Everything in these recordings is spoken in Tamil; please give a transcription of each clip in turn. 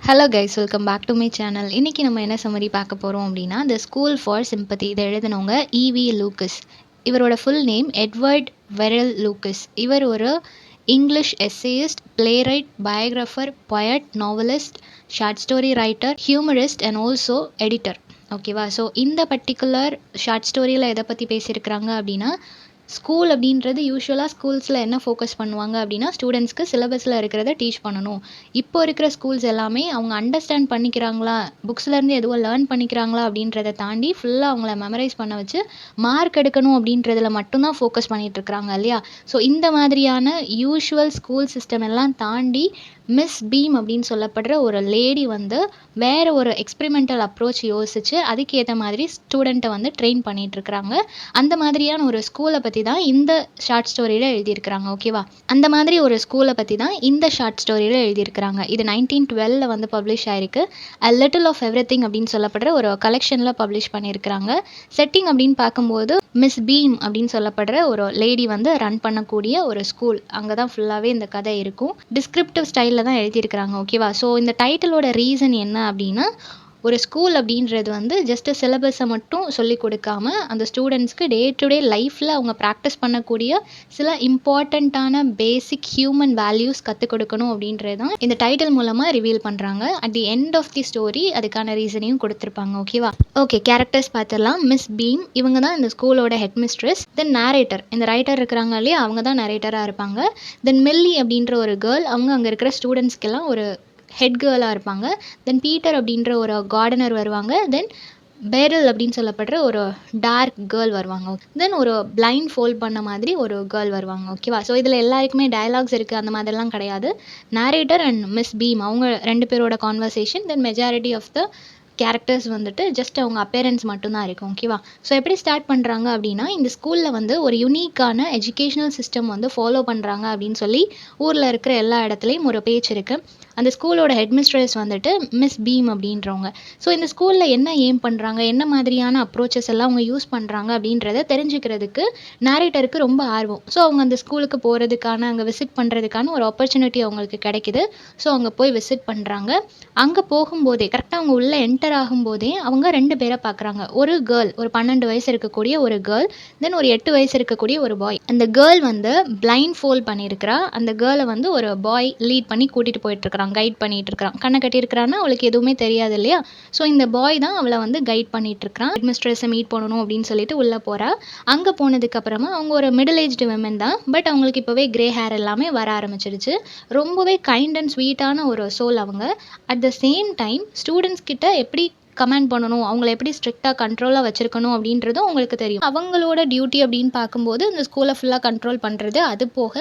Hello guys, welcome back to my channel. இன்றைக்கி நம்ம என்ன சம்மரி பார்க்க போகிறோம் அப்படின்னா, த ஸ்கூல் ஃபார் சிம்பத்தி. இதை எழுதினவங்க ஈவி லூக்கஸ். இவரோட full name Edward Verrall Lucas. இவர் ஒரு English essayist, playwright, biographer, poet, novelist, short story writer, humorist and also editor. ஓகேவா? ஸோ இந்த பர்டிகுலர் ஷார்ட் ஸ்டோரியில் எதை பற்றி பேசியிருக்கிறாங்க அப்படின்னா, ஸ்கூல் அப்படின்றது யூஸ்வலாக ஸ்கூல்ஸில் என்ன ஃபோக்கஸ் பண்ணுவாங்க அப்படின்னா, ஸ்டூடெண்ட்ஸ்க்கு சிலபஸில் இருக்கிறத டீச் பண்ணணும். இப்போ இருக்கிற ஸ்கூல்ஸ் எல்லாமே அவங்க அண்டர்ஸ்டாண்ட் பண்ணிக்கிறாங்களா, புக்ஸ்லேருந்து எதுவும் லேர்ன் பண்ணிக்கிறாங்களா அப்படின்றத தாண்டி ஃபுல்லாக அவங்கள மெமரைஸ் பண்ண வச்சு மார்க் எடுக்கணும் அப்படின்றதுல மட்டும்தான் ஃபோக்கஸ் பண்ணிகிட்ருக்குறாங்க இல்லையா? ஸோ இந்த மாதிரியான யூஷுவல் ஸ்கூல் சிஸ்டம் எல்லாம் தாண்டி மிஸ் பீம் அப்படின்னு சொல்லப்படுற ஒரு லேடி வந்து வேறு ஒரு எக்ஸ்பெரிமெண்டல் அப்ரோச் யோசித்து அதுக்கேற்ற மாதிரி ஸ்டூடெண்ட்டை வந்து ட்ரெயின் பண்ணிகிட்ருக்குறாங்க. அந்த மாதிரியான ஒரு ஸ்கூலை பற்றி தான் இந்த ஷார்ட் ஸ்டோரியில் எழுதியிருக்கிறாங்க. ஓகேவா? அந்த மாதிரி ஒரு ஸ்கூலை பற்றி தான் இந்த ஷார்ட் ஸ்டோரியில் எழுதியிருக்கிறாங்க. இது 1912 வந்து பப்ளிஷ் ஆயிருக்கு. அ லிட்டில் ஆஃப் எவ்ரிதிங் அப்படின்னு சொல்லப்படுற ஒரு கலெக்ஷனில் பப்ளிஷ் பண்ணியிருக்கிறாங்க. செட்டிங் அப்படின்னு பார்க்கும்போது மிஸ் பீம் அப்படின்னு சொல்லப்படுற ஒரு லேடி வந்து ரன் பண்ணக்கூடிய ஒரு ஸ்கூல், அங்கே தான் ஃபுல்லாகவே இந்த கதை இருக்கும். டிஸ்கிரிப்டிவ் ஸ்டைலில் தான் எழுதியிருக்கிறாங்க. ஓகேவா? ஸோ இந்த டைட்டிலோட ரீசன் என்ன அப்படின்னா, ஒரு ஸ்கூல் அப்படின்றது வந்து ஜஸ்ட்டு சிலபஸை மட்டும் சொல்லிக் கொடுக்காம அந்த ஸ்டூடெண்ட்ஸ்க்கு டே டு டே லைஃப்பில் அவங்க ப்ராக்டிஸ் பண்ணக்கூடிய சில இம்பார்ட்டண்ட்டான பேசிக் ஹியூமன் வேல்யூஸ் கற்றுக் கொடுக்கணும் அப்படின்றது தான் இந்த டைட்டில் மூலமாக ரிவீல் பண்ணுறாங்க. At the end of the story அதுக்கான ரீசனையும் கொடுத்துருப்பாங்க. ஓகேவா? ஓகே, கேரக்டர்ஸ் பார்த்துடலாம். மிஸ் பீம் இவங்க தான் இந்த ஸ்கூலோட ஹெட் மிஸ்ட்ரஸ். தென் நேரேட்டர், இந்த ரைட்டர் இருக்கிறாங்க இல்லையா, அவங்க தான் நரேட்டராக இருப்பாங்க. தென் மில்லி அப்படின்ற ஒரு கேர்ள், அவங்க அங்கே இருக்கிற ஸ்டூடெண்ட்ஸ்க்கெல்லாம் ஒரு ஹெட் கேர்ளாக இருப்பாங்க. தென் பீட்டர் அப்படின்ற ஒரு கார்டனர் வருவாங்க. தென் பெரில் அப்படின்னு சொல்லப்படுற ஒரு டார்க் கேர்ள் வருவாங்க. தென் ஒரு பிளைண்ட் ஃபோல்ட் பண்ண மாதிரி ஒரு கேர்ள் வருவாங்க. ஓகேவா? ஸோ இதில் எல்லாருக்குமே டயலாக்ஸ் இருக்குது, அந்த மாதிரிலாம் கிடையாது. நேரேட்டர் அண்ட் மிஸ் பீம் அவங்க ரெண்டு பேரோட conversation. Then majority of the characters வந்துட்டு ஜஸ்ட் அவங்க அப்பேரன்ஸ் மட்டும்தான் இருக்கும். ஓகேவா? ஸோ எப்படி ஸ்டார்ட் பண்ணுறாங்க அப்படின்னா, இந்த ஸ்கூலில் வந்து ஒரு யூனிக்கான எஜுகேஷ்னல் சிஸ்டம் வந்து ஃபாலோ பண்ணுறாங்க அப்படின்னு சொல்லி ஊரில் இருக்கிற எல்லா இடத்துலையும் ஒரு பேச்சு இருக்குது. அந்த ஸ்கூலோட ஹெட்மிஸ்ட்ரஸ் வந்துட்டு மிஸ் பீம் அப்படின்றவங்க. ஸோ இந்த ஸ்கூலில் என்ன எய்ம் பண்ணுறாங்க, என்ன மாதிரியான அப்ரோச்சஸ் எல்லாம் அவங்க யூஸ் பண்ணுறாங்க அப்படின்றத தெரிஞ்சுக்கிறதுக்கு நேரேட்டருக்கு ரொம்ப ஆர்வம். ஸோ அவங்க அந்த ஸ்கூலுக்கு போகிறதுக்கான, அங்கே விசிட் பண்ணுறதுக்கான ஒரு ஆப்பர்ச்சுனிட்டி அவங்களுக்கு கிடைக்குது. ஸோ அவங்க போய் விசிட் பண்ணுறாங்க. அங்கே போகும்போதே கரெக்டாக அவங்க உள்ளே என்டர் ஆகும்போதே அவங்க ரெண்டு பேரை பார்க்குறாங்க. ஒரு கேர்ள், ஒரு 12 வயசு இருக்கக்கூடிய ஒரு கேர்ள், தென் ஒரு 8 வயசு இருக்கக்கூடிய ஒரு பாய். அந்த கேர்ள் வந்து பிளைண்ட் ஃபோல்ட் பண்ணியிருக்கிறா. அந்த கேர்ளை வந்து ஒரு பாய் லீட் பண்ணி கூட்டிகிட்டு போயிட்டுருக்கிறான், கைட் பண்ணிட்டு இருக்கிறான். கண்ணை கட்டியிருக்கிறான்னா அவளுக்கு எதுவுமே தெரியாது இல்லையா? ஸோ இந்த பாய் தான் அவளை வந்து கைட் பண்ணிட்டு இருக்கிறான். ஹெட்மிஸ்ட்ரஸை மீட் பண்ணணும் அப்படின்னு சொல்லிட்டு உள்ளே போகிறா. அங்கே போனதுக்கு அப்புறமா அவங்க ஒரு மிடில் ஏஜ்டு விமன் தான். பட் அவங்களுக்கு இப்போவே கிரே ஹேர் எல்லாமே வர ஆரம்பிச்சிருச்சு. ரொம்பவே கைண்ட் அண்ட் ஸ்வீட்டான ஒரு சோல் அவங்க. At the same time students கிட்ட எப்படி கமெண்ட் பண்ணணும், அவங்கள எப்படி ஸ்ட்ரிக்டாக கண்ட்ரோலாக வச்சுருக்கணும் அப்படின்றதும் அவங்களுக்கு தெரியும். அவங்களோட டியூட்டி அப்படின்னு பார்க்கும்போது இந்த ஸ்கூலை ஃபுல்லாக கண்ட்ரோல் பண்ணுறது. அது போக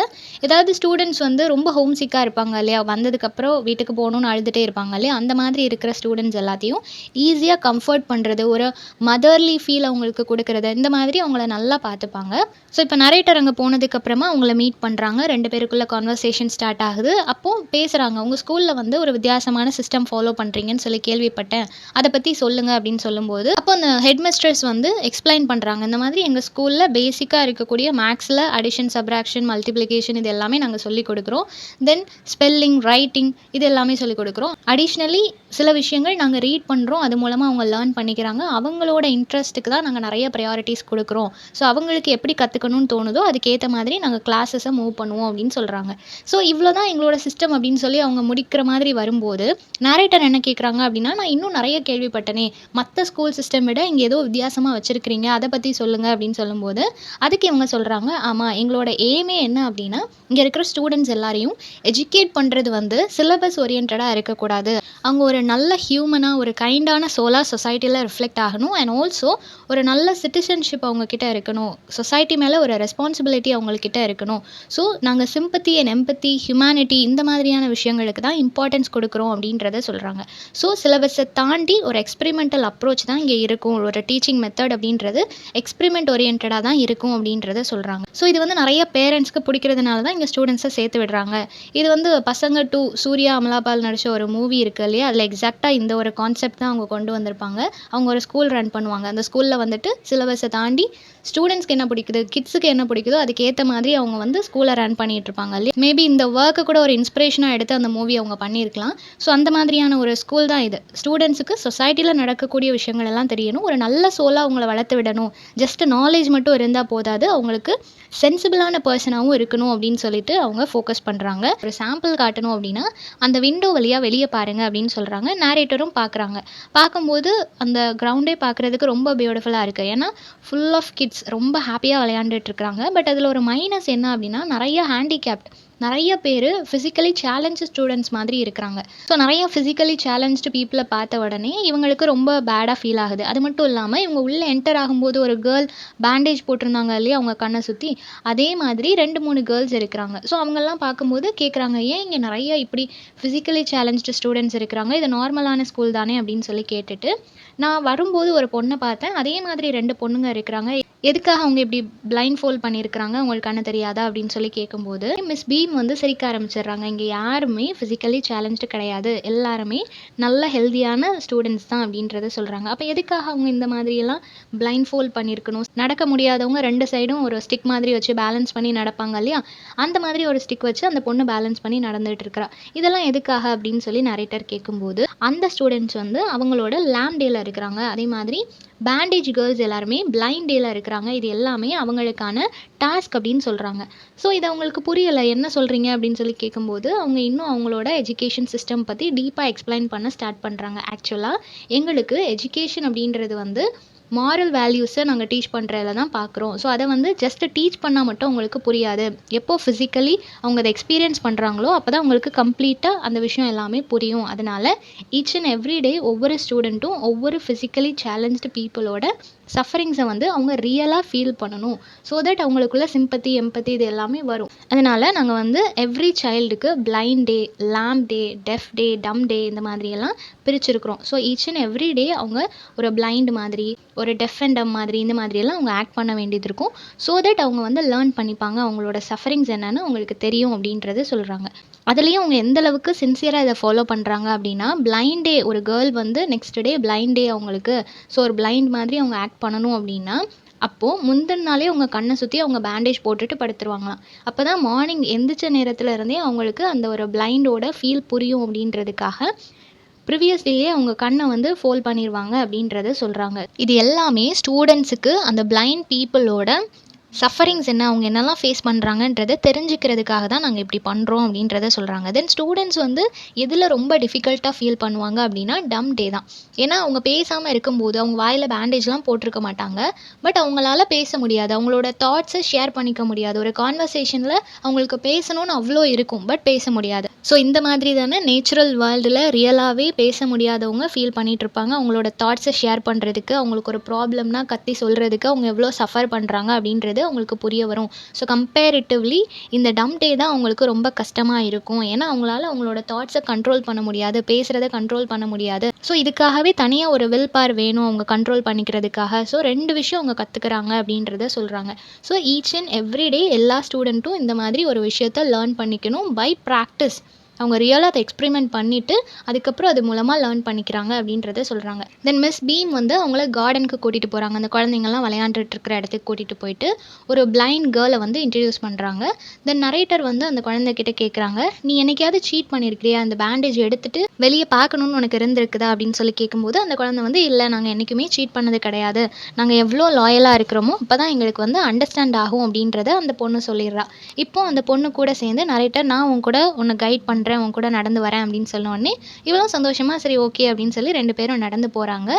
ஏதாவது ஸ்டூடெண்ட்ஸ் வந்து ரொம்ப ஹோம் சிக்காக இருப்பாங்க இல்லையா, வந்ததுக்கப்புறம் வீட்டுக்கு போகணுன்னு அழுதுகிட்டே இருப்பாங்க இல்லையா, அந்த மாதிரி இருக்கிற ஸ்டூடெண்ட்ஸ் எல்லாத்தையும் ஈஸியாக கம்ஃபர்ட் பண்ணுறது, ஒரு மதர்லி ஃபீல் அவங்களுக்கு கொடுக்குறது, இந்த மாதிரி அவங்கள நல்லா பார்த்துப்பாங்க. ஸோ இப்போ நரேட்டர் அங்கே போனதுக்கப்புறமா அவங்கள மீட் பண்ணுறாங்க. ரெண்டு பேருக்குள்ள கான்வர்சேஷன் ஸ்டார்ட் ஆகுது. அப்போது பேசுகிறாங்க, உங்கள் ஸ்கூலில் வந்து ஒரு வித்தியாசமான சிஸ்டம் ஃபாலோ பண்ணுறீங்கன்னு சொல்லி கேள்விப்பட்டேன், அதை பற்றி சொல்லுங்கள் அப்படின்னு சொல்லும்போது அப்போ அந்த ஹெட்மிஸ்ட்ரஸ் வந்து எக்ஸ்பிளைன் பண்ணுறாங்க. இந்த மாதிரி எங்கள் ஸ்கூலில் பேசிக்காக இருக்கக்கூடிய மேக்ஸில் அடிஷன், சப்ராக்ஷன், மல்டிப்ளிகேஷன் இது எல்லாமே நாங்கள் சொல்லிக் கொடுக்குறோம். தென் ஸ்பெல்லிங், ரைட்டிங் இது எல்லாமே சொல்லிக் கொடுக்குறோம். அடிஷ்னலி சில விஷயங்கள் நாங்கள் ரீட் பண்ணுறோம், அது மூலமாக அவங்க லேர்ன் பண்ணிக்கிறாங்க. அவங்களோட இன்ட்ரெஸ்ட்டுக்கு தான் நாங்கள் நிறைய ப்ரையாரிட்டிஸ் கொடுக்குறோம். ஸோ அவங்களுக்கு எப்படி கற்றுக்கணும்னு தோணுதோ அதுக்கேற்ற மாதிரி நாங்கள் கிளாஸஸை மூவ் பண்ணுவோம் அப்படின்னு சொல்கிறாங்க. ஸோ இவ்வளோ தான் எங்களோட சிஸ்டம் அப்படின்னு சொல்லி அவங்க முடிக்கிற மாதிரி வரும்போது நேரேட்டர் என்ன கேட்குறாங்க அப்படின்னா, நான் இன்னும் நிறைய கேள்விப்பட்டனே, மற்ற ஸ்கூல் சிஸ்டம் விட இங்கே ஏதோ வித்தியாசமாக வச்சுருக்கிறீங்க, அதை பற்றி சொல்லுங்கள் அப்படின்னு சொல்லும்போது அதுக்கு இவங்க சொல்கிறாங்க, ஆமாம் எங்களோட எய்மே என்ன அப்படின்னா, இங்கே இருக்கிற ஸ்டூடெண்ட்ஸ் எல்லாரையும் எஜுகேட் பண்ணுறது வந்து சிலபஸ் ஓரியன்டாக இருக்கக்கூடாது. அவங்க ஒரு நல்ல ஹியூமனாக, ஒரு கைண்டான சோலாக சொசைட்டியில் ரிஃப்ளெக்ட் ஆகணும். அண்ட் ஆல்சோ ஒரு நல்ல சிட்டிசன்ஷிப் அவங்கக்கிட்ட இருக்கணும். சொசைட்டி மேலே ஒரு ரெஸ்பான்சிபிலிட்டி அவங்கக்கிட்ட இருக்கணும். ஸோ நாங்கள் சிம்பத்தி அண்ட் எம்பத்தி, ஹியூமனிட்டி இந்த மாதிரியான விஷயங்களுக்கு தான் இம்பார்ட்டன்ஸ் கொடுக்குறோம் அப்படின்றத சொல்கிறாங்க. ஸோ சிலபஸை தாண்டி ஒரு எக்ஸ்பெரிமெண்டல் அப்ரோச் தான் இங்கே இருக்கும். ஒரு டீச்சிங் மெத்தட் அப்படின்றது எக்ஸ்பெரிமெண்ட் ஓரியன்டாக தான் இருக்கும் அப்படின்றத சொல்கிறாங்க. ஸோ இது வந்து நிறைய பேரண்ட்ஸ்க்கு பிடிக்கிறதுனால தான் இங்கே ஸ்டூடெண்ட்ஸை சேர்த்து விடுறாங்க. இது வந்து பசங்க 2 சூர்யா அமலாபால் நடித்த ஒரு மூவி இருக்குது இல்லையா, அதில் எக்ஸாக்டாக இந்த ஒரு கான்செப்ட் தான் அவங்க கொண்டு வந்திருப்பாங்க. அவங்க ஒரு ஸ்கூல் ரன் பண்ணுவாங்க. அந்த ஸ்கூலில் வந்துட்டு சிலபஸை தாண்டி ஸ்டூடெண்ட்ஸ்க்கு என்ன பிடிக்குது, கிட்ஸுக்கு என்ன பிடிக்குதோ அதுக்கேற்ற மாதிரி அவங்க வந்து ஸ்கூலை ரன் பண்ணிட்டு இருப்பாங்க இல்லையா. மேபி இந்த ஒர்க்கை கூட ஒரு இன்ஸ்பிரேஷனாக எடுத்து அந்த மூவி அவங்க பண்ணியிருக்கலாம். ஸோ அந்த மாதிரியான ஒரு ஸ்கூல் தான் இது. ஸ்டூடெண்ட்ஸுக்கு சொசைட்டியில் நடக்கக்கூடிய விஷயங்கள் எல்லாம் தெரியணும், ஒரு நல்ல சோலாக அவங்கள வளர்த்து விடணும். ஜஸ்ட் நாலேஜ் மட்டும் இருந்தால் போதாது, அவங்களுக்கு சென்சிபிளான பர்சனாகவும் இருக்கணும் அப்படின்னு சொல்லிட்டு அவங்க ஃபோக்கஸ் பண்ணுறாங்க. ஒரு சாம்பிள் காட்டணும் அப்படின்னா அந்த விண்டோ வழியாக வெளியே பாருங்கள் அப்படின்னு சொல்கிறாங்க. நேரேட்டரும் பார்க்குறாங்க. பார்க்கும்போது அந்த கிரவுண்டே பார்க்குறதுக்கு ரொம்ப பியூட்டிஃபுல்லாக இருக்குது. ஏன்னா ஃபுல் ஆஃப் கிட்ஸ் ரொம்ப ஹாப்பியாக விளையாண்டுட்டு இருக்கிறாங்க. பட் அதில் ஒரு மைனஸ் என்ன அப்படின்னா நிறைய ஹேண்டிகேப்ட், நிறைய பேர் ஃபிசிக்கலி சேலஞ்சு ஸ்டூடெண்ட்ஸ் மாதிரி இருக்கிறாங்க. ஸோ நிறைய ஃபிசிக்கலி சேலஞ்சு பீப்புளை பார்த்த உடனே இவங்களுக்கு ரொம்ப பேடாக ஃபீல் ஆகுது. அது மட்டும் இல்லாமல் இவங்க உள்ளே என்டர் ஆகும்போது ஒரு கேர்ள் பேண்டேஜ் போட்டிருந்தாங்க இல்லையா அவங்க கண்ணை சுற்றி, அதே மாதிரி 2-3 கேர்ள்ஸ் இருக்கிறாங்க. ஸோ அவங்கெல்லாம் பார்க்கும்போது கேட்குறாங்க, ஏன் இங்கே நிறைய இப்படி ஃபிசிக்கலி சேலஞ்சு ஸ்டூடெண்ட்ஸ் இருக்கிறாங்க, இது நார்மலான ஸ்கூல் தானே அப்படின்னு சொல்லி கேட்டுட்டு, நான் வரும்போது ஒரு பொண்ணை பார்த்தேன், அதே மாதிரி 2 பொண்ணுங்க இருக்கிறாங்க, எதுக்காக அவங்க இப்படி பிளைண்ட் ஃபோல்ட் பண்ணியிருக்கிறாங்க, உங்களுக்கு கண்ணு தெரியாதா அப்படின்னு சொல்லி கேட்கும்போது மிஸ் பீம் வந்து சிரிக்க ஆரம்பிச்சிடுறாங்க. இங்கே யாருமே ஃபிசிக்கலி சேலஞ்சு கிடையாது, எல்லாருமே நல்ல ஹெல்தியான ஸ்டூடெண்ட்ஸ் தான் அப்படின்றத சொல்கிறாங்க. அப்போ எதுக்காக அவங்க இந்த மாதிரியெல்லாம் பிளைண்ட் ஃபோல்ட் பண்ணியிருக்கணும், நடக்க முடியாதவங்க 2 சைடும் ஒரு ஸ்டிக் மாதிரி வச்சு பேலன்ஸ் பண்ணி நடப்பாங்க இல்லையா, அந்த மாதிரி ஒரு ஸ்டிக் வச்சு அந்த பொண்ணு பேலன்ஸ் பண்ணி நடந்துட்டு இருக்கிறா. இதெல்லாம் எதுக்காக அப்படின்னு சொல்லி நரேட்டர் கேட்கும்போது அந்த ஸ்டூடெண்ட்ஸ் வந்து அவங்களோட லேம் டேல இருக்கிறாங்க, அதே மாதிரி பேண்டேஜ் கேர்ள்ஸ் எல்லாருமே பிளைண்ட் டேல இருக்கிறாங்க, இது எல்லாமே அவங்களுக்கான டாஸ்க் அப்படின்னு சொல்கிறாங்க. ஸோ இது அவங்களுக்கு புரியலை, என்ன சொல்கிறீங்க அப்படின்னு சொல்லி கேட்கும்போது அவங்க இன்னும் அவங்களோட எஜுகேஷன் சிஸ்டம் பற்றி டீப்பாக எக்ஸ்பிளைன் பண்ண ஸ்டார்ட் பண்ணுறாங்க. ஆக்சுவலாக எங்களுக்கு எஜுகேஷன் அப்படின்றது வந்து மாரல் வேல்யூஸை நாங்கள் டீச் பண்ணுறதுல தான் பார்க்குறோம். ஸோ அதை வந்து ஜஸ்ட் டீச் பண்ணால் மட்டும் உங்களுக்கு புரியாது, எப்போ ஃபிசிக்கலி அவங்க அதை எக்ஸ்பீரியன்ஸ் பண்ணுறாங்களோ அப்போ தான் உங்களுக்கு கம்ப்ளீட்டாக அந்த விஷயம் எல்லாமே புரியும். அதனால் ஈச் அண்ட் எவ்ரி டே ஒவ்வொரு ஸ்டூடெண்ட்டும் ஒவ்வொரு ஃபிசிக்கலி சேலஞ்சு பீப்புளோட சஃபரிங்ஸை வந்து அவங்க ரியலாக ஃபீல் பண்ணணும். ஸோ தட் அவங்களுக்குள்ள சிம்பத்தி எம்பத்தி இது எல்லாமே வரும். அதனால் நாங்கள் வந்து எவ்ரி சைல்டுக்கு blind day, lame day, deaf day, dumb day இந்த மாதிரியெல்லாம் பிரிச்சிருக்கிறோம். So each and every day அவங்க ஒரு பிளைண்ட் மாதிரி, ஒரு டெஃப் அண்ட் டம் மாதிரி இந்த மாதிரியெல்லாம் அவங்க ஆக்ட் பண்ண வேண்டியது இருக்கும். ஸோ தட் அவங்க வந்து லேர்ன் பண்ணிப்பாங்க, அவங்களோட சஃபரிங்ஸ் என்னன்னு அவங்களுக்கு தெரியும் அப்படின்றது சொல்கிறாங்க. அதுலேயும் அவங்க எந்த அளவுக்கு சின்சியராக இதை ஃபாலோ பண்ணுறாங்க அப்படின்னா, பிளைண்ட் டே ஒரு கேர்ள் வந்து நெக்ஸ்ட் டே பிளைண்ட் டே அவங்களுக்கு, ஸோ ஒரு பிளைண்ட் மாதிரி அவங்க ஆக்ட் பண்ணணும் அப்படின்னா அப்போது முந்தின நாளே அவங்க கண்ணை சுற்றி அவங்க பேண்டேஜ் போட்டுட்டு படுத்துருவாங்களாம். அப்போ தான் மார்னிங் எந்திரிச்ச நேரத்தில் இருந்தே அவங்களுக்கு அந்த ஒரு பிளைண்டோட ஃபீல் புரியும் அப்படின்றதுக்காக ப்ரீவியஸ் டேயே அவங்க கண்ணை வந்து ஃபோல்ட் பண்ணிடுவாங்க அப்படின்றத சொல்கிறாங்க. இது எல்லாமே ஸ்டூடெண்ட்ஸுக்கு அந்த பிளைண்ட் பீப்புளோட சஃபரிங்ஸ் என்ன, அவங்க என்னெல்லாம் ஃபேஸ் பண்ணுறாங்கன்றதை தெரிஞ்சுக்கிறதுக்காக தான் நாங்கள் இப்படி பண்ணுறோம் அப்படின்றத சொல்கிறாங்க. தென் ஸ்டூடெண்ட்ஸ் வந்து எதில் ரொம்ப டிஃபிகல்ட்டாக ஃபீல் பண்ணுவாங்க அப்படின்னா டம் டே தான். ஏன்னா அவங்க பேசாமல் இருக்கும்போது அவங்க வாயில் பேண்டேஜ்லாம் போட்டிருக்க மாட்டாங்க, பட் அவங்களால பேச முடியாது, அவங்களோட தாட்ஸை ஷேர் பண்ணிக்க முடியாது. ஒரு கான்வர்சேஷனில் அவங்களுக்கு பேசணும்னு அவ்வளோ இருக்கும், பட் பேச முடியாது. ஸோ இந்த மாதிரி தானே நேச்சுரல் வேர்ல்டில் ரியலாகவே பேச முடியாதவங்க ஃபீல் பண்ணிகிட்டு இருப்பாங்க. அவங்களோட தாட்ஸை ஷேர் பண்ணுறதுக்கு, அவங்களுக்கு ஒரு ப்ராப்ளம்னா கத்தி சொல்கிறதுக்கு அவங்க எவ்வளோ சஃபர் பண்ணுறாங்க அப்படின்றது அவங்களுக்கு புரிய வரும். ஸோ கம்பேரிட்டிவ்லி இந்த டம் டே தான் அவங்களுக்கு ரொம்ப கஷ்டமாக இருக்கும். ஏன்னா அவங்களால அவங்களோட தாட்ஸை கண்ட்ரோல் பண்ண முடியாது, பேசுகிறத கண்ட்ரோல் பண்ண முடியாது. ஸோ இதுக்காகவே தனியாக ஒரு வில் பவர் வேணும் அவங்க கண்ட்ரோல் பண்ணிக்கிறதுக்காக. ஸோ 2 விஷயம் அவங்க கற்றுக்குறாங்க அப்படின்றத சொல்கிறாங்க. ஸோ ஈச் அண்ட் எவ்ரி டே எல்லா ஸ்டூடெண்ட்டும் இந்த மாதிரி ஒரு விஷயத்த லேர்ன் பண்ணிக்கணும் பை ப்ராக்டிஸ். அவங்க ரியலாக அதை எக்ஸ்பெரிமெண்ட் பண்ணிவிட்டு அதுக்கப்புறம் அது மூலமாக லேர்ன் பண்ணிக்கிறாங்க அப்படின்றத சொல்கிறாங்க. தென் மிஸ் பீம் வந்து அவங்கள கார்டனுக்கு கூட்டிகிட்டு போகிறாங்க. அந்த குழந்தைங்கள்லாம் விளையாண்டுட்டு இருக்கிற இடத்துக்கு கூட்டிகிட்டு போயிட்டு ஒரு பிளைண்ட் கேர்ளை வந்து இன்ட்ரடியூஸ் பண்ணுறாங்க. தென் நரேட்டர் வந்து அந்த குழந்தைகிட்ட கேட்குறாங்க, நீ என்னைக்காவது சீட் பண்ணியிருக்கிறியா, அந்த பேண்டேஜ் எடுத்துகிட்டு வெளியே பார்க்கணுன்னு உனக்கு இருந்திருக்குதா அப்படின்னு சொல்லி கேட்கும்போது அந்த குழந்தை வந்து இல்லை, நாங்கள் என்றைக்குமே சீட் பண்ணது கிடையாது, நாங்கள் எவ்வளோ லாயலாக இருக்கிறோமோ அப்போ தான் எங்களுக்கு வந்து அண்டர்ஸ்டாண்ட் ஆகும் அப்படின்றத அந்த பொண்ணு சொல்லிடுறா. இப்போது அந்த பொண்ணு கூட சேர்ந்து நரேட்டர் நான் உன் கூட உன்னை கைட் பண்ணுறேன், உன் கூட நடந்து வரேன் அப்படின்னு சொன்ன உடனே இவளும் சந்தோஷமாக சரி ஓகே அப்படின்னு சொல்லி 2 பேரும் நடந்து போகிறாங்க.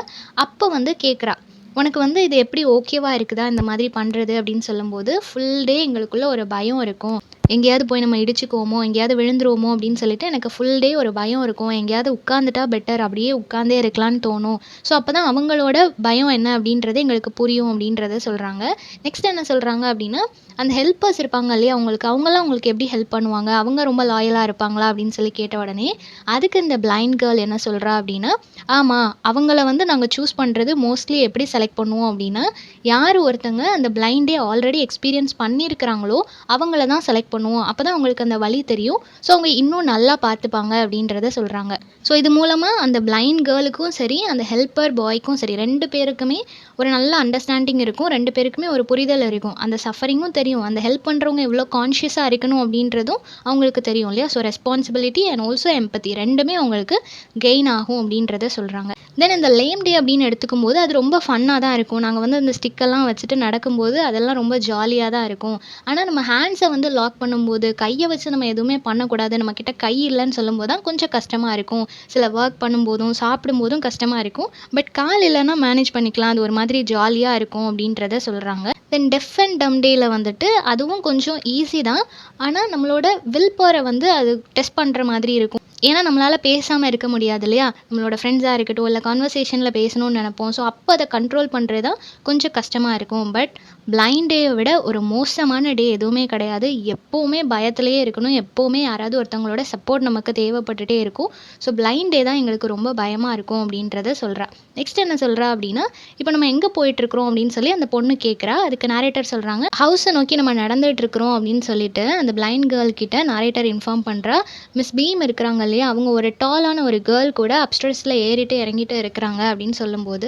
அப்போ வந்து கேட்குறா, உனக்கு வந்து இது எப்படி ஓகேவாக இருக்குதா இந்த மாதிரி பண்ணுறது அப்படின்னு சொல்லும்போது, ஃபுல் டே எங்களுக்குள்ள ஒரு பயம் இருக்கும், எங்கேயாவது போய் நம்ம இடிச்சுக்குவோமோ, எங்கேயாவது விழுந்துருவோமோ அப்படின்னு சொல்லிட்டு எனக்கு ஃபுல் டே ஒரு பயம் இருக்கும், எங்கேயாவது உட்காந்துட்டா பெட்டர், அப்படியே உட்காந்தே இருக்கலான்னு தோணும். ஸோ அப்போ தான் அவங்களோட பயம் என்ன அப்படின்றது எங்களுக்கு புரியும் அப்படின்றத சொல்கிறாங்க. நெக்ஸ்ட் என்ன சொல்கிறாங்க அப்படின்னா, அந்த ஹெல்ப்பர்ஸ் இருப்பாங்க இல்லையா அவங்களாம் உங்களுக்கு எப்படி ஹெல்ப் பண்ணுவாங்க, அவங்க ரொம்ப லாயலாக இருப்பாங்களா அப்படின்னு சொல்லி கேட்ட உடனே அதுக்கு இந்த பிளைண்ட் கேர்ள் என்ன சொல்கிறா அப்படின்னா, ஆமாம், அவங்கள வந்து நாங்கள் சூஸ் பண்ணுறது மோஸ்ட்லி எப்படி செலக்ட் பண்ணுவோம் அப்படின்னா, யார் ஒருத்தங்க அந்த பிளைண்டே ஆல்ரெடி எக்ஸ்பீரியன்ஸ் பண்ணியிருக்கிறாங்களோ அவங்கள தான் செலக்ட் பண்ணுவோம், அப்போ தான் அவங்களுக்கு அந்த வழி தெரியும், ஸோ அவங்க இன்னும் நல்லா பார்த்துப்பாங்க அப்படின்றத சொல்கிறாங்க. ஸோ இது மூலமா அந்த பிளைண்ட் கேர்ளுக்கும் சரி, அந்த ஹெல்ப்பர் பாய்க்கும் சரி 2 பேருக்குமே ஒரு நல்ல அண்டர்ஸ்டாண்டிங் இருக்கும். 2 பேருக்குமே ஒரு புரிதல் இருக்கும். அந்த சஃபரிங்கும் தெரியும். அந்த ஹெல்ப் பண்றவங்க எவ்வளோ கான்ஷியஸா இருக்கணும் அப்படின்றதும் அவங்களுக்கு தெரியும் இல்லையா? ஸோ ரெஸ்பான்சிபிலிட்டி அண்ட் ஆல்சோ எம்பத்தி 2மே அவங்களுக்கு கெயின் ஆகும் அப்படின்றத சொல்றாங்க. தென் இந்த லேம் டே அப்படின்னு எடுத்துக்கும்போது அது ரொம்ப ஃபன்னா தான் இருக்கும். நாங்க வந்து அந்த ஸ்டிக்கெல்லாம் வச்சுட்டு நடக்கும்போது அதெல்லாம் ரொம்ப ஜாலியா தான் இருக்கும். ஆனா நம்ம ஹேண்ட்ஸ வந்து லாக் பண்ணும்போது, கைய வச்சு நம்ம எதுவுமே பண்ணக்கூடாது. நம்மகிட்ட கை இல்லன்னு சொல்லும்போது தான் கொஞ்சம் கஷ்டமா இருக்கும். சில ஒர்க் பண்ணும்போதும், சாப்பிடும்போதும் கஷ்டமா இருக்கும். பட் கால் இல்லன்னா மேனேஜ் பண்ணிக்கலாம். அது ஒரு மாதிரி ஜாலியா இருக்கும் அப்படின்றத சொல்றாங்க. தென் டெஃப் அண்ட் டம்ப் டேல வந்துட்டு அதுவும் கொஞ்சம் ஈஸி தான். ஆனா நம்மளோட வில் பவர வந்து அது டெஸ்ட் பண்ற மாதிரி இருக்கும். ஏன்னா நம்மளால பேசாம இருக்க முடியாது இல்லையா? நம்மளோட ஃப்ரெண்ட்ஸா இருக்கட்டும், இல்ல கான்வர்சேஷன்ல பேசணும்னு நெனைப்போம். ஸோ அப்ப அத கண்ட்ரோல் பண்றது தான் கொஞ்சம் கஷ்டமா இருக்கும். பட் பிளைண்ட் டேய விட ஒரு மோசமான டே எதுவுமே கிடையாது. எப்பவுமே பயத்திலேயே இருக்கணும். எப்பவுமே யாராவது ஒருத்தவங்களோட சப்போர்ட் நமக்கு தேவைப்பட்டுட்டே இருக்கும். ஸோ பிளைண்ட் டே தான் எங்களுக்கு ரொம்ப பயமா இருக்கும் அப்படின்றத சொல்றா. நெக்ஸ்ட் என்ன சொல்றா அப்படின்னா, இப்ப நம்ம எங்க போயிட்டுருக்கிறோம் அப்படின்னு சொல்லி அந்த பொண்ணு கேட்கிறா. அதுக்கு நரேட்டர் சொல்றாங்க, ஹவுஸ நோக்கி நம்ம நடந்துட்டு இருக்கிறோம் அப்படின்னு சொல்லிட்டு அந்த பிளைண்ட் கேர்ள் கிட்ட நரேட்டர் இன்ஃபார்ம் பண்றா. மிஸ் பீம் இருக்கிறாங்க இல்லையா? அவங்க ஒரு டாலான ஒரு கேர்ள் கூட அப்ஸ்டெய்ர்ஸ்ல ஏறிட்டு இறங்கிட்டு இருக்கிறாங்க அப்படின்னு சொல்லும்போது,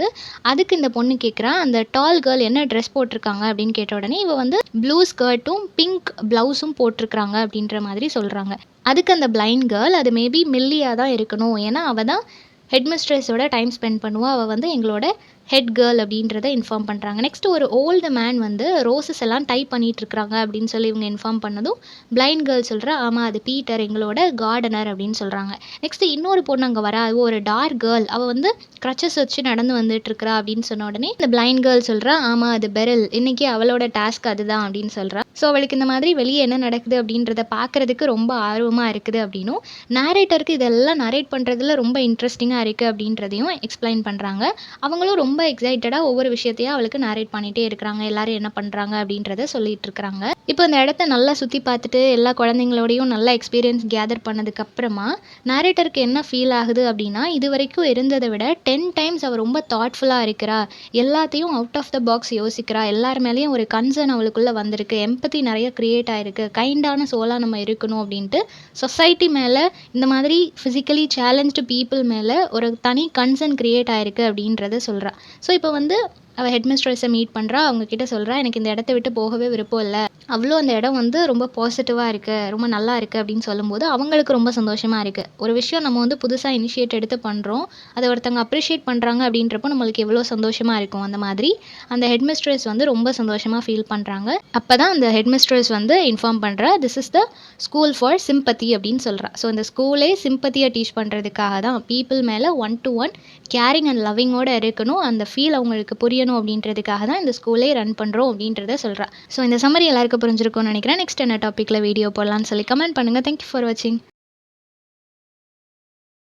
அதுக்கு இந்த பொண்ணு கேட்குறா, அந்த டால் கேர்ள் என்ன ட்ரெஸ் போட்டிருக்காங்க அப்படின்னு கேட்ட உடனே, இவ வந்து ப்ளூ ஸ்கர்ட்டும், பிங்க் ப்ளவுஸும் போட்டிருக்கிறாங்க அப்படின்ற மாதிரி சொல்றாங்க. அதுக்கு அந்த பிளைண்ட் கேர்ள், அது மேபி மில்லியா தான் இருக்கணும். ஏன்னா அவ தான் ஹெட் மிஸ்ட்ரஸோட டைம் ஸ்பெண்ட் பண்ணுவா. அவ வந்து எங்களோட ஹெட் கேர்ள் அப்படின்றத இன்ஃபார்ம் பண்றாங்க. நெக்ஸ்ட் ஒரு ஓல்டு மேன் வந்து ரோசஸ் எல்லாம் டை பண்ணிட்டு இருக்கிறாங்க அப்படின்னு சொல்லி இவங்க இன்ஃபார்ம் பண்ணதும், பிளைண்ட் கேர்ள் சொல்றா, ஆமா அது பீட்டர் எங்களோட கார்டனர் அப்படின்னு சொல்றாங்க. நெக்ஸ்ட் இன்னொரு பொண்ணு அங்க வரா. அது ஒரு டார்க் கேர்ள். அவ வந்து கிரச்சஸ் வச்சு நடந்து வந்துட்டு இருக்கிறா அப்படின்னு சொன்ன உடனே இந்த பிளைண்ட் கேர்ள் சொல்றா, ஆமா அது பெரில். இன்னைக்கு அவளோட டாஸ்க் அதுதான் அப்படின்னு சொல்றா. ஸோ அவளுக்கு இந்த மாதிரி வெளியே என்ன நடக்குது அப்படின்றத பார்க்கறதுக்கு ரொம்ப ஆர்வமா இருக்குது அப்படின்னும், நேரேட்டருக்கு இதெல்லாம் நரேட் பண்றதுல ரொம்ப இன்ட்ரெஸ்டிங்கா இருக்கு அப்படின்றதையும் எக்ஸ்பிளைன் பண்றாங்க. அவங்களும் ரொம்ப எக்ஸைட்டடா ஒவ்வொரு விஷயத்தையா அவளுக்கு நரேட் பண்ணிட்டே இருக்கிறாங்க. எல்லாரும் என்ன பண்றாங்க அப்படின்றத சொல்லிட்டு இருக்கிறாங்க. இப்போ இந்த இடத்த நல்லா சுத்தி பார்த்துட்டு எல்லா குழந்தைங்களோடையும் நல்லா எக்ஸ்பீரியன்ஸ் கேதர் பண்ணதுக்கு அப்புறமா நரேட்டருக்கு என்ன ஃபீல் ஆகுது அப்படின்னா, இதுவரைக்கும் இருந்ததை விட 10 டைம்ஸ் அவ ரொம்ப தாட்ஃபுல்லா இருக்கிறா. எல்லாத்தையும் அவுட் ஆஃப் த பாக்ஸ் யோசிக்கிறா. எல்லார் மேலேயும் ஒரு கன்சர்ன் அவளுக்குள்ள வந்திருக்கு. எம்பத்தி நிறைய கிரியேட் ஆயிருக்கு. கைண்டான சோலா நம்ம இருக்கணும் அப்படின்ட்டு சொசைட்டி மேல இந்த மாதிரி ஃபிசிக்கலி சேலஞ்ச்டு பீப்புள் மேல ஒரு தனி கன்சர்ன் கிரியேட் ஆயிருக்கு அப்படின்றத சொல்றா. ஸோ இப்போ வந்து அவள் ஹெட் மிஸ்ட்ரஸை மீட் பண்ணுறா. அவங்க கிட்ட சொல்கிறா, எனக்கு இந்த இடத்த விட்டு போகவே விருப்பம் இல்லை. அவ்வளோ அந்த இடம் வந்து ரொம்ப பாசிட்டிவாக இருக்குது, ரொம்ப நல்லா இருக்குது அப்படின்னு சொல்லும்போது அவங்களுக்கு ரொம்ப சந்தோஷமாக இருக்குது. ஒரு விஷயம் நம்ம வந்து புதுசாக இனிஷியேட் எடுத்து பண்ணுறோம், அதை ஒருத்தவங்க அப்ரிஷியேட் பண்ணுறாங்க அப்படின்றப்போ நம்மளுக்கு எவ்வளோ சந்தோஷமாக இருக்கும். அந்த மாதிரி அந்த ஹெட் மிஸ்ட்ரஸ் வந்து ரொம்ப சந்தோஷமாக ஃபீல் பண்ணுறாங்க. அப்போ தான் அந்த ஹெட் மிஸ்ட்ரஸ் வந்து இன்ஃபார்ம் பண்ணுறா, this is the school for sympathy அப்படின்னு சொல்கிறா. ஸோ இந்த ஸ்கூலே சிம்பத்தியை டீச் பண்ணுறதுக்காக தான், பீப்புள் மேலே 1-to-1 கேரிங் அண்ட் லவ்விங்கோட இருக்கணும், அந்த ஃபீல் அவங்களுக்கு புரியணும் அப்படின்றதுக்காக தான் இந்த ஸ்கூலே ரன் பண்ணுறோம் அப்படின்றத சொல்கிறா. ஸோ இந்த சம்மரி எல்லாருக்கும் புரிஞ்சிருக்கும்னு நினைக்கிறேன். நெக்ஸ்ட் என்ன டாப்பிக்கில் வீடியோ போடலான்னு சொல்லி கமெண்ட் பண்ணுங்கள். தேங்க்யூ ஃபார் வாட்சிங்.